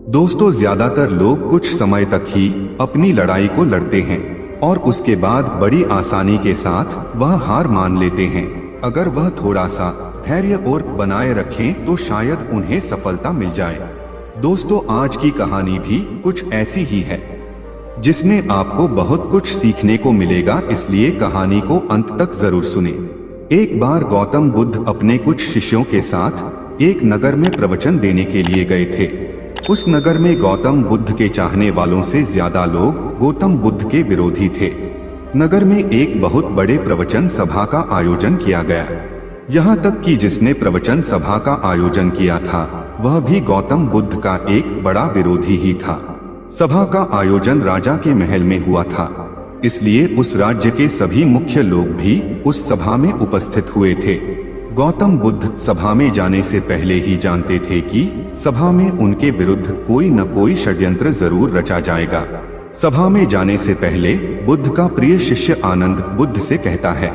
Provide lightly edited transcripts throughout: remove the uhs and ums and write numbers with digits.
दोस्तों, ज्यादातर लोग कुछ समय तक ही अपनी लड़ाई को लड़ते हैं और उसके बाद बड़ी आसानी के साथ वह हार मान लेते हैं। अगर वह थोड़ा सा धैर्य और बनाए रखें तो शायद उन्हें सफलता मिल जाए। दोस्तों, आज की कहानी भी कुछ ऐसी ही है जिसमें आपको बहुत कुछ सीखने को मिलेगा, इसलिए कहानी को अंत तक जरूर सुने। एक बार गौतम बुद्ध अपने कुछ शिष्यों के साथ एक नगर में प्रवचन देने के लिए गए थे। उस नगर में गौतम बुद्ध के चाहने वालों से ज्यादा लोग गौतम बुद्ध के विरोधी थे। नगर में एक बहुत बड़े प्रवचन सभा का आयोजन किया गया। यहाँ तक कि जिसने प्रवचन सभा का आयोजन किया था वह भी गौतम बुद्ध का एक बड़ा विरोधी ही था। सभा का आयोजन राजा के महल में हुआ था, इसलिए उस राज्य के सभी मुख्य लोग भी उस सभा में उपस्थित हुए थे। गौतम बुद्ध सभा में जाने से पहले ही जानते थे कि सभा में उनके विरुद्ध कोई न कोई षड्यंत्र जरूर रचा जाएगा। सभा में जाने से पहले बुद्ध का प्रिय शिष्य आनंद बुद्ध से कहता है,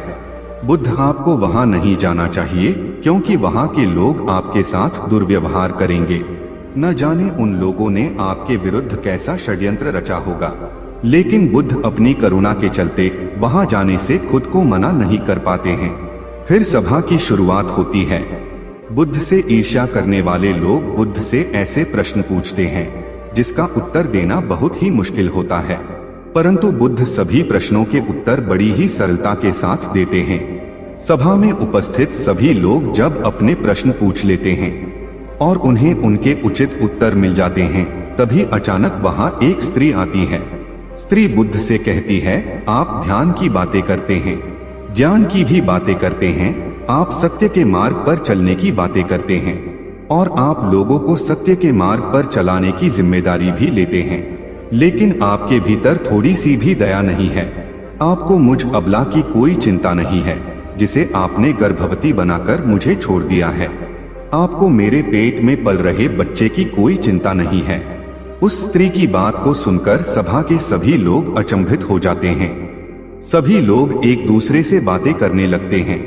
बुद्ध, आपको वहां नहीं जाना चाहिए क्योंकि वहां के लोग आपके साथ दुर्व्यवहार करेंगे। न जाने उन लोगों ने आपके विरुद्ध कैसा षड्यंत्र रचा होगा। लेकिन बुद्ध अपनी करुणा के चलते वहां जाने से खुद को मना नहीं कर पाते हैं। फिर सभा की शुरुआत होती है। बुद्ध से ईर्ष्या करने वाले लोग बुद्ध से ऐसे प्रश्न पूछते हैं जिसका उत्तर देना बहुत ही मुश्किल होता है, परंतु बुद्ध सभी प्रश्नों के उत्तर बड़ी ही सरलता के साथ देते हैं। सभा में उपस्थित सभी लोग जब अपने प्रश्न पूछ लेते हैं और उन्हें उनके उचित उत्तर मिल जाते हैं, तभी अचानक वहां एक स्त्री आती है। स्त्री बुद्ध से कहती है, आप ध्यान की बातें करते हैं, ज्ञान की भी बातें करते हैं, आप सत्य के मार्ग पर चलने की बातें करते हैं और आप लोगों को सत्य के मार्ग पर चलाने की जिम्मेदारी भी लेते हैं, लेकिन आपके भीतर थोड़ी सी भी दया नहीं है। आपको मुझ अबला की कोई चिंता नहीं है जिसे आपने गर्भवती बनाकर मुझे छोड़ दिया है। आपको मेरे पेट में पल रहे बच्चे की कोई चिंता नहीं है। उस स्त्री की बात को सुनकर सभा के सभी लोग अचंभित हो जाते हैं। सभी लोग एक दूसरे से बातें करने लगते हैं।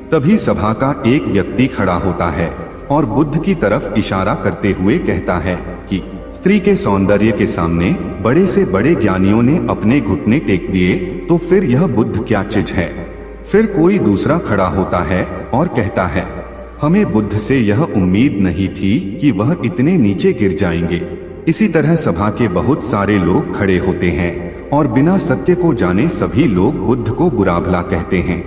तभी सभा का एक व्यक्ति खड़ा होता है और बुद्ध की तरफ इशारा करते हुए कहता है कि स्त्री के सौंदर्य के सामने बड़े से बड़े ज्ञानियों ने अपने घुटने टेक दिए, तो फिर यह बुद्ध क्या चीज है। फिर कोई दूसरा खड़ा होता है और कहता है, हमें बुद्ध से यह उम्मीद नहीं थी कि वह इतने नीचे गिर जाएंगे। इसी तरह सभा के बहुत सारे लोग खड़े होते हैं और बिना सत्य को जाने सभी लोग बुद्ध को बुरा भला कहते हैं।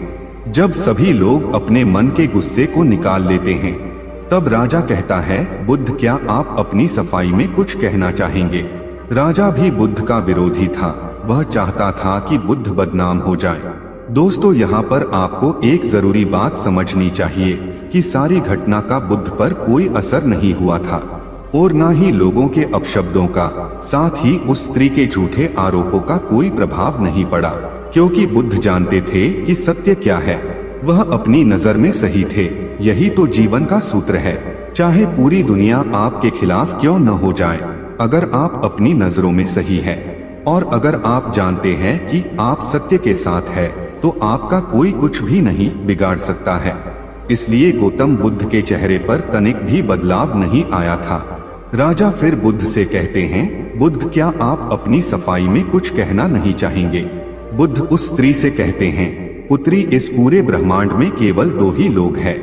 जब सभी लोग अपने मन के गुस्से को निकाल लेते हैं, तब राजा कहता है, बुद्ध, क्या आप अपनी सफाई में कुछ कहना चाहेंगे। राजा भी बुद्ध का विरोधी था। वह चाहता था कि बुद्ध बदनाम हो जाए। दोस्तों, यहाँ पर आपको एक जरूरी बात समझनी चाहिए कि सारी घटना का बुद्ध पर कोई असर नहीं हुआ था और न ही लोगों के अपशब्दों का, साथ ही उस स्त्री के झूठे आरोपों का कोई प्रभाव नहीं पड़ा, क्योंकि बुद्ध जानते थे कि सत्य क्या है। वह अपनी नजर में सही थे। यही तो जीवन का सूत्र है। चाहे पूरी दुनिया आपके खिलाफ क्यों न हो जाए, अगर आप अपनी नजरों में सही है और अगर आप जानते हैं कि आप सत्य के साथ है, तो आपका कोई कुछ भी नहीं बिगाड़ सकता है। इसलिए गौतम बुद्ध के चेहरे पर तनिक भी बदलाव नहीं आया था। राजा फिर बुद्ध से कहते हैं, बुद्ध, क्या आप अपनी सफाई में कुछ कहना नहीं चाहेंगे। बुद्ध उस स्त्री से कहते हैं, पुत्री, इस पूरे ब्रह्मांड में केवल दो ही लोग हैं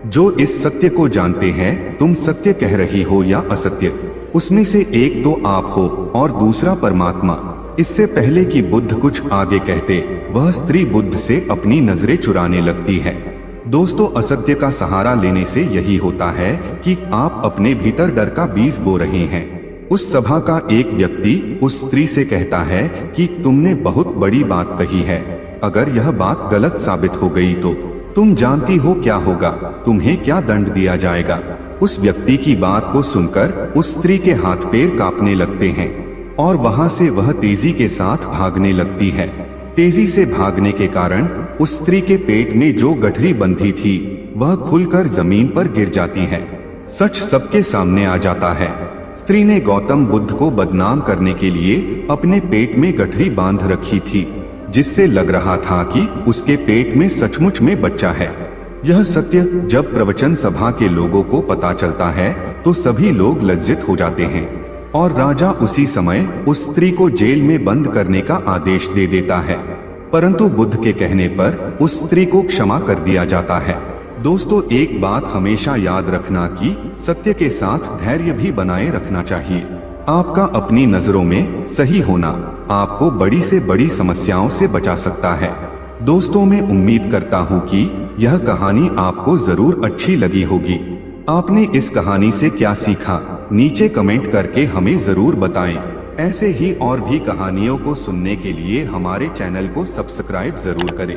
जो इस सत्य को जानते हैं। तुम सत्य कह रही हो या असत्य, उसमें से एक तो आप हो और दूसरा परमात्मा। इससे पहले कि बुद्ध कुछ आगे कहते, वह स्त्री बुद्ध से अपनी नजरें चुराने लगती है। दोस्तों, असत्य का सहारा लेने से यही होता है कि आप अपने भीतर डर का बीज बो रहे हैं। उस सभा का एक व्यक्ति उस स्त्री से कहता है कि तुमने बहुत बड़ी बात कही है। अगर यह बात गलत साबित हो गई तो तुम जानती हो क्या होगा, तुम्हें क्या दंड दिया जाएगा। उस व्यक्ति की बात को सुनकर उस स्त्री के हाथ पैर कांपने लगते हैं और वहां से वह तेजी के साथ भागने लगती है। तेजी से भागने के कारण उस स्त्री के पेट में जो गठरी बंधी थी वह खुलकर जमीन पर गिर जाती है। सच सबके सामने आ जाता है। स्त्री ने गौतम बुद्ध को बदनाम करने के लिए अपने पेट में गठरी बांध रखी थी, जिससे लग रहा था कि उसके पेट में सचमुच में बच्चा है। यह सत्य जब प्रवचन सभा के लोगों को पता चलता है तो सभी लोग लज्जित हो जाते हैं। और राजा उसी समय उस स्त्री को जेल में बंद करने का आदेश दे देता है, परंतु बुद्ध के कहने पर उस स्त्री को क्षमा कर दिया जाता है। दोस्तों, एक बात हमेशा याद रखना कि सत्य के साथ धैर्य भी बनाए रखना चाहिए। आपका अपनी नजरों में सही होना आपको बड़ी से बड़ी समस्याओं से बचा सकता है। दोस्तों, मैं उम्मीद करता हूँ कि यह कहानी आपको जरूर अच्छी लगी होगी। आपने इस कहानी से क्या सीखा, नीचे कमेंट करके हमें जरूर बताएं। ऐसे ही और भी कहानियों को सुनने के लिए हमारे चैनल को सब्सक्राइब जरूर करें।